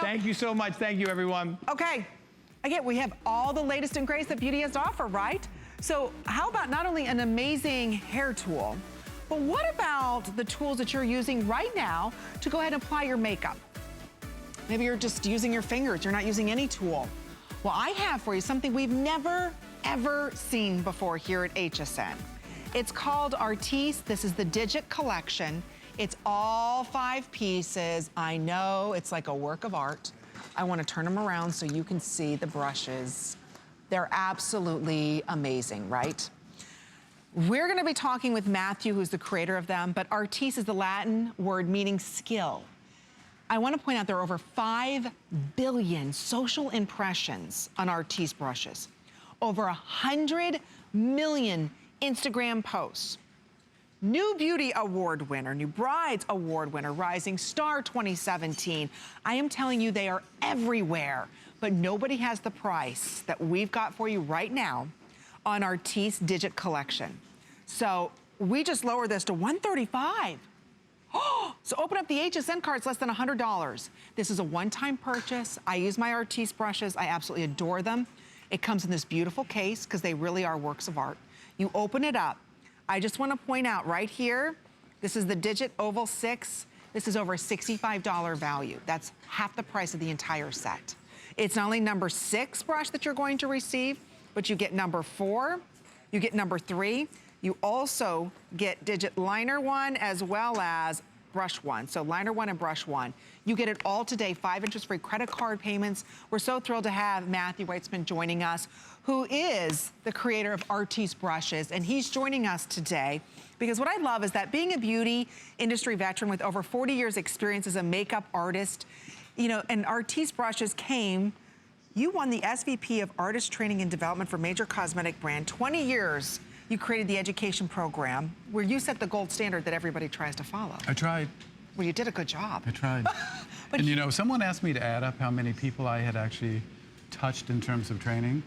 Thank you so much. Thank you, everyone. Okay. Again, we have all the latest and greatest that beauty has to offer, right? So how about not only an amazing hair tool, but what about the tools that you're using right now to go ahead and apply your makeup? Maybe you're just using your fingers, you're not using any tool. Well, I have for you something we've never, ever seen before here at HSN. It's called Artis. This is the Digit Collection. It's all 5 pieces. I know, it's like a work of art. I want to turn them around so you can see the brushes. They're absolutely amazing, right? We're going to be talking with Matthew, who's the creator of them, but Artis is the Latin word meaning skill. I want to point out there are over 5 billion social impressions on Artis brushes, over 100 million Instagram posts. New Beauty Award winner, New Brides Award winner, Rising Star 2017. I am telling you, they are everywhere, but nobody has the price that we've got for you right now on Artis Digit Collection. So we just lowered this to $135. So open up the HSN card, it's less than $100. This is a one-time purchase. I use my Artis brushes, I absolutely adore them. It comes in this beautiful case because they really are works of art. You open it up. I just want to point out right here, this is the Digit Oval 6. This is over a $65 value. That's half the price of the entire set. It's not only number 6 brush that you're going to receive, but you get number 4, you get number 3. You also get Digit Liner 1 as well as brush 1. So liner 1 and brush 1. You get it all today, 5 interest-free credit card payments. We're so thrilled to have Matthew Weitzman joining us, who is the creator of Artis brushes, and he's joining us today because what I love is that being a beauty industry veteran with over 40 years experience as a makeup artist, you know, and Artis brushes came, you won the SVP of Artist Training and Development for major cosmetic brand, 20 years. You created the education program where you set the gold standard that everybody tries to follow. I tried. Well, you did a good job. I tried. And you know, someone asked me to add up how many people I had actually touched in terms of training,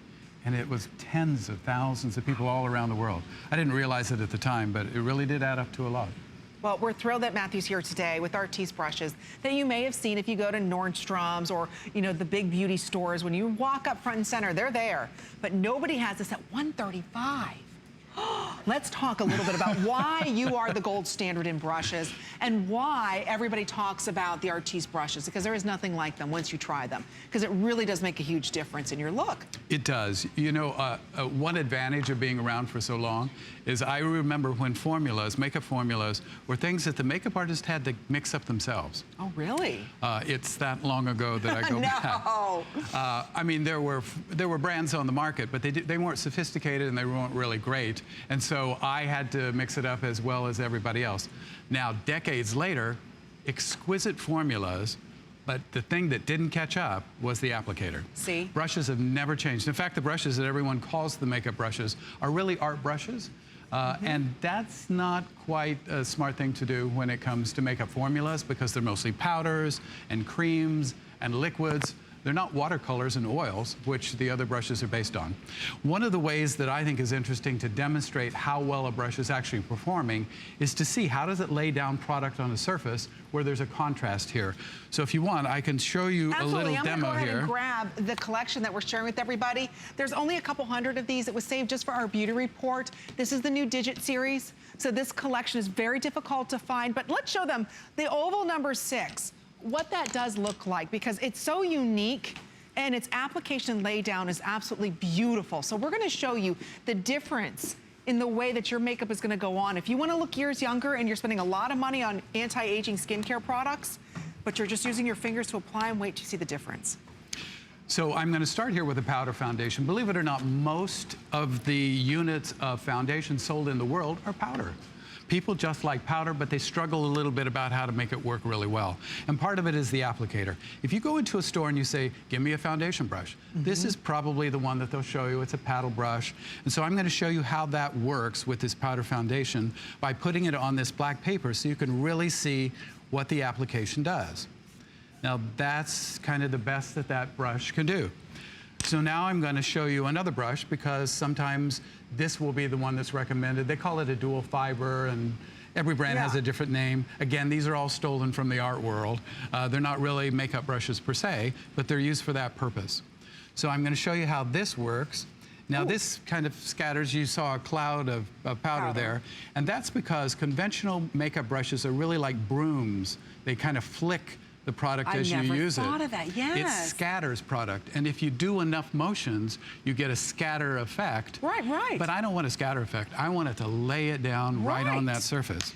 and it was tens of thousands of people all around the world. I didn't realize it at the time, but it really did add up to a lot. Well, we're thrilled that Matthew's here today with Artis brushes that you may have seen if you go to Nordstrom's or, you know, the big beauty stores. When you walk up front and center, they're there. But nobody has this at $135. Let's talk a little bit about why you are the gold standard in brushes and why everybody talks about the Artis brushes, because there is nothing like them once you try them, because it really does make a huge difference in your look. It does. You know, one advantage of being around for so long is I remember when formulas, makeup formulas, were things that the makeup artist had to mix up themselves. Oh, really? It's that long ago that I go back. I mean, there were brands on the market, but they weren't sophisticated and they weren't really great. And so I had to mix it up as well as everybody else. Now, decades later, exquisite formulas, but the thing that didn't catch up was the applicator. See? Brushes have never changed. In fact, the brushes that everyone calls the makeup brushes are really art brushes. And that's not quite a smart thing to do when it comes to makeup formulas, because they're mostly powders and creams and liquids. They're not watercolors and oils, which the other brushes are based on. One of the ways that I think is interesting to demonstrate how well a brush is actually performing is to see how does it lay down product on a surface where there's a contrast here. So if you want, I can show you a little demo here. I'm gonna go ahead and grab the collection that we're sharing with everybody. There's only a couple hundred of these. It was saved just for our beauty report. This is the new Digit series. So this collection is very difficult to find, but let's show them the oval number 6. What that does look like, because it's so unique and its application lay down is absolutely beautiful. So we're gonna show you the difference in the way that your makeup is gonna go on. If you wanna look years younger and you're spending a lot of money on anti-aging skincare products, but you're just using your fingers to apply them, wait till you see the difference. So I'm going to start here with a powder foundation. Believe it or not, most of the units of foundation sold in the world are powder. People just like powder, but they struggle a little bit about how to make it work really well. And part of it is the applicator. If you go into a store and you say, give me a foundation brush, this is probably the one that they'll show you. It's a paddle brush. And so I'm going to show you how that works with this powder foundation by putting it on this black paper so you can really see what the application does. Now that's kind of the best that that brush can do. So now I'm going to show you another brush, because sometimes this will be the one that's recommended. They call it a dual fiber, and Every brand has Yeah. a different name. Again, these are all stolen from the art world. They're not really makeup brushes per se, but they're used for that purpose. So I'm going to show you how this works. Now this kind of scatters, you saw a cloud of powder there, and that's because conventional makeup brushes are really like brooms. They kind of flick the product as you use it. I never thought of that, yes. It scatters product, and if you do enough motions, you get a scatter effect. Right, right. But I don't want a scatter effect. I want it to lay it down right on that surface.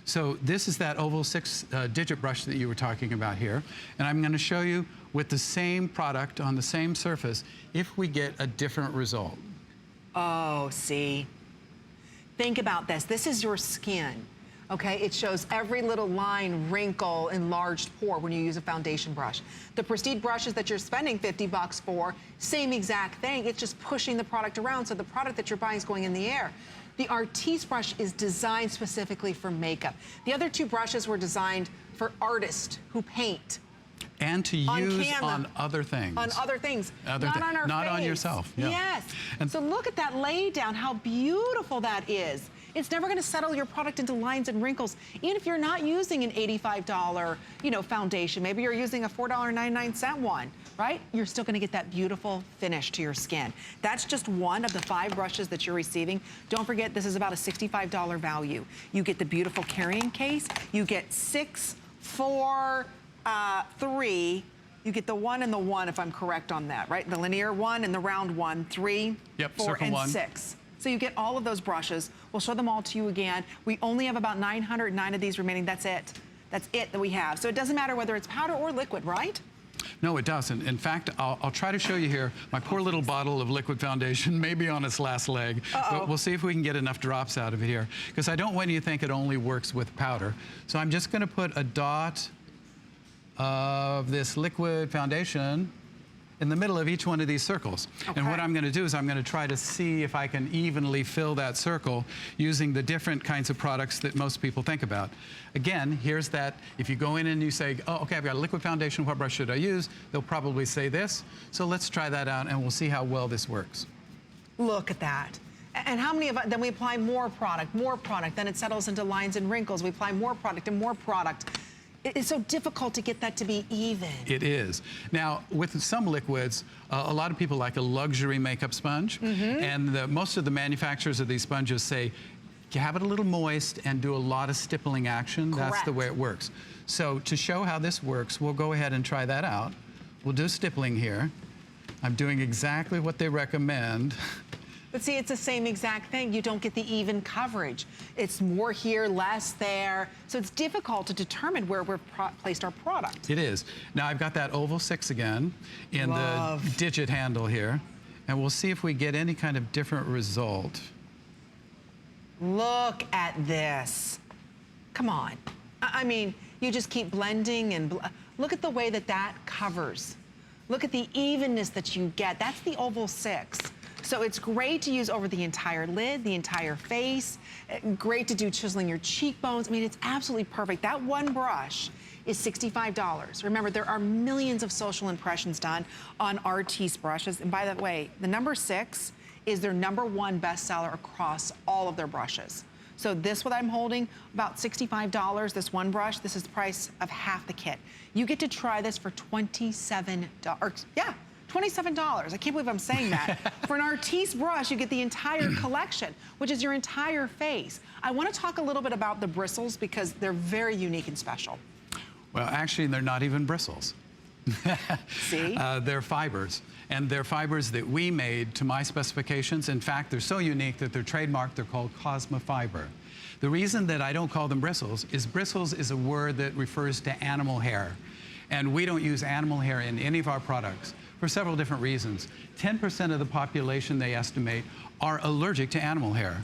So this is that oval 6-digit brush that you were talking about here, and I'm going to show you with the same product on the same surface if we get a different result. Oh, see. Think about this. This is your skin. Okay, it shows every little line, wrinkle, enlarged pore when you use a foundation brush. The Prestige brushes that you're spending $50 for, same exact thing. It's just pushing the product around, so the product that you're buying is going in the air. The Artis brush is designed specifically for makeup. The other two brushes were designed for artists who paint. And to use on other things. On other things, not on our face. Not on yourself. Yeah. Yes. And so look at that lay down, how beautiful that is. It's never going to settle your product into lines and wrinkles. Even if you're not using an $85, foundation, maybe you're using a $4.99 one, right? You're still going to get that beautiful finish to your skin. That's just one of the 5 brushes that you're receiving. Don't forget, this is about a $65 value. You get the beautiful carrying case. You get 6, 4, 3. You get the 1 and the 1, if I'm correct on that, right? The linear 1 and the round 1, 3, 4, and 6. So you get all of those brushes. We'll show them all to you again. We only have about 909 of these remaining. That's it. That's it that we have. So it doesn't matter whether it's powder or liquid, right? No, it doesn't. In fact, I'll try to show you here. My poor little bottle of liquid foundation may be on its last leg. But we'll see if we can get enough drops out of it here. Because I don't want you to think it only works with powder. So I'm just going to put a dot of this liquid foundation in the middle of each one of these circles. And what I'm going to do is I'm going to try to see if I can evenly fill that circle using the different kinds of products that most people think about. Again, here's that. If you go in and you say, oh, okay, I've got a liquid foundation, what brush should I use? They'll probably say this. So let's try that out and we'll see how well this works. Look at that. And how many of us, then we apply more product, then it settles into lines and wrinkles. We apply more product and more product. It's so difficult to get that to be even. It is. Now, with some liquids, a lot of people like a luxury makeup sponge, and most of the manufacturers of these sponges say, have it a little moist and do a lot of stippling action. That's the way it works. So to show how this works, we'll go ahead and try that out. We'll do stippling here. I'm doing exactly what they recommend. But see, it's the same exact thing. You don't get the even coverage. It's more here, less there. So it's difficult to determine where we've placed our product. It is. Now I've got that oval 6 again in the digit handle here. And we'll see if we get any kind of different result. Look at this. Come on. I mean, you just keep blending and look at the way that that covers. Look at the evenness that you get. That's the oval 6. So it's great to use over the entire lid, the entire face. Great to do chiseling your cheekbones. I mean, it's absolutely perfect. That one brush is $65. Remember, there are millions of social impressions done on Artis brushes. And by the way, the number 6 is their #1 bestseller across all of their brushes. So this, what I'm holding, about $65, this one brush, this is the price of half the kit. You get to try this for $27. Yeah. $27. I can't believe I'm saying that. For an Artis brush, you get the entire collection, which is your entire face. I want to talk a little bit about the bristles because they're very unique and special. Well, actually, they're not even bristles. See? They're fibers. And they're fibers that we made to my specifications. In fact, they're so unique that they're trademarked. They're called Cosma Fiber. The reason that I don't call them bristles is a word that refers to animal hair. And we don't use animal hair in any of our products for several different reasons. 10% of the population, they estimate, are allergic to animal hair.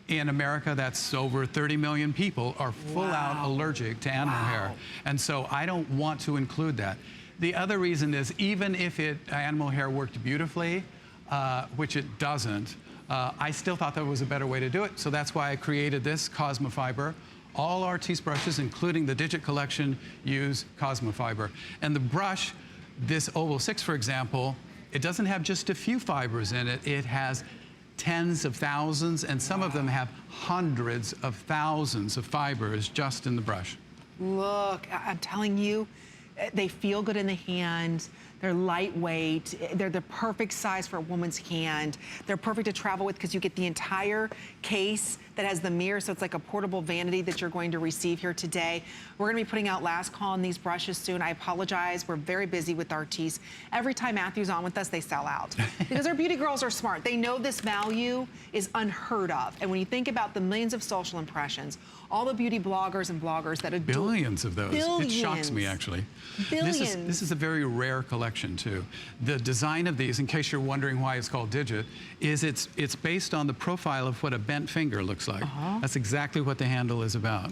In America, that's over 30 million people are full-out allergic to animal hair. And so I don't want to include that. The other reason is even if animal hair worked beautifully, which it doesn't, I still thought that was a better way to do it. So that's why I created this Cosma Fiber. All Artis brushes, including the Digit collection, use Cosma Fiber. And the brush, this oval 6, for example, it doesn't have just a few fibers in it. It has tens of thousands, and some of them have hundreds of thousands of fibers just in the brush. Look, I'm telling you, they feel good in the hand. They're lightweight. They're the perfect size for a woman's hand. They're perfect to travel with because you get the entire case that has the mirror, so it's like a portable vanity that you're going to receive here today. We're gonna be putting out last call on these brushes soon. I apologize, we're very busy with Artis. Every time Matthew's on with us, they sell out. Because our beauty girls are smart. They know this value is unheard of. And when you think about the millions of social impressions, all the beauty bloggers and bloggers that adore— Billions of those. Billions. It shocks me, actually. Billions. This is a very rare collection, too. The design of these, in case you're wondering why it's called Digit, is it's based on the profile of what a bent finger looks like. That's exactly what the handle is about.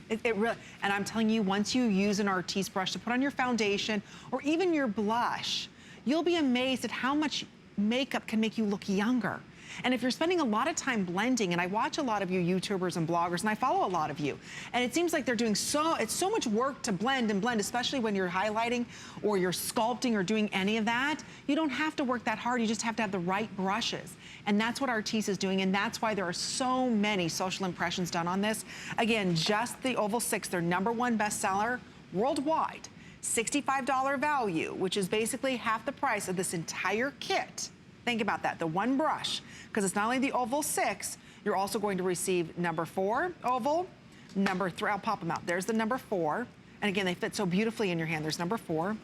It really, and I'm telling you, once you use an Artis brush to put on your foundation or even your blush, you'll be amazed at how much makeup can make you look younger. And if you're spending a lot of time blending, and I watch a lot of you YouTubers and bloggers, and I follow a lot of you, and it seems like they're doing it's so much work to blend and blend, especially when you're highlighting or you're sculpting or doing any of that. You don't have to work that hard. You just have to have the right brushes. And that's what Artis is doing, and that's why there are so many social impressions done on this. Again, just the Oval 6, their #1 bestseller worldwide. $65 value, which is basically half the price of this entire kit. Think about that, the one brush, because it's not only the Oval 6, you're also going to receive #4 oval, #3, I'll pop them out. There's the #4, and again, they fit so beautifully in your hand. There's #4,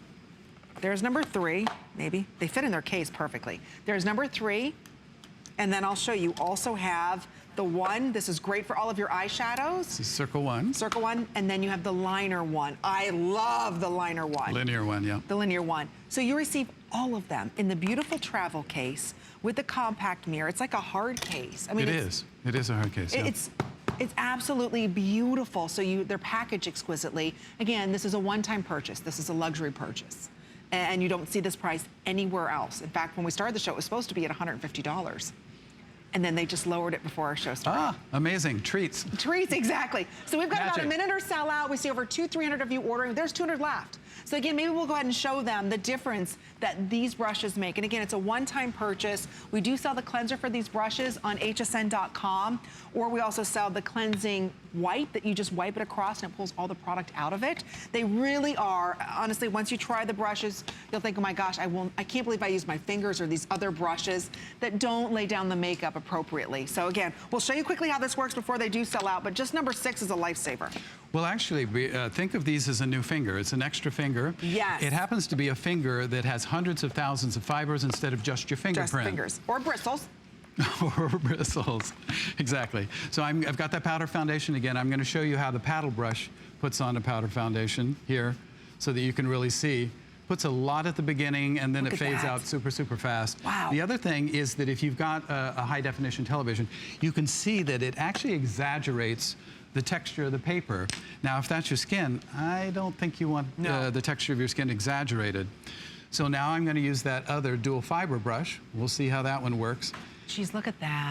there's #3, maybe. They fit in their case perfectly. There's #3, and then I'll show you also have the 1. This is great for all of your eyeshadows. This is Circle 1. Circle 1, and then you have the liner 1. I love the liner 1. Linear 1, yeah. The linear 1. So you receive all of them in the beautiful travel case with the compact mirror. It's like a hard case. I mean, It is a hard case, yeah. It's absolutely beautiful. So they're packaged exquisitely. Again, this is a one-time purchase. This is a luxury purchase. And you don't see this price anywhere else. In fact, when we started the show, it was supposed to be at $150. And then they just lowered it before our show started. Amazing. Treats. Treats, exactly. So we've got Magic. about a minute or sell out. We see over 200-300 of you ordering. There's 200 left. So again, maybe we'll go ahead and show them the difference that these brushes make. And again, it's a one-time purchase. We do sell the cleanser for these brushes on hsn.com, or we also sell the cleansing wipe that you just wipe it across and it pulls all the product out of it. They really are, honestly, once you try the brushes, you'll think, oh my gosh, I can't believe I use my fingers or these other brushes that don't lay down the makeup appropriately. So again, we'll show you quickly how this works before they do sell out, but just #6 is a lifesaver. Well, actually, think of these as a new finger. It's an extra finger. Yes. It happens to be a finger that has hundreds of thousands of fibers instead of just your fingerprint. Just fingers. Or bristles. Or bristles, exactly. So I've got that powder foundation again. I'm going to show you how the paddle brush puts on a powder foundation here so that you can really see. Puts a lot at the beginning and then Look it at fades that. out super, super fast. Wow. The other thing is that if you've got a high definition television, you can see that it actually exaggerates the texture of the paper. Now, if that's your skin, I don't think you want the texture of your skin exaggerated. So now I'm going to use that other dual fiber brush. We'll see how that one works. Geez, look at that.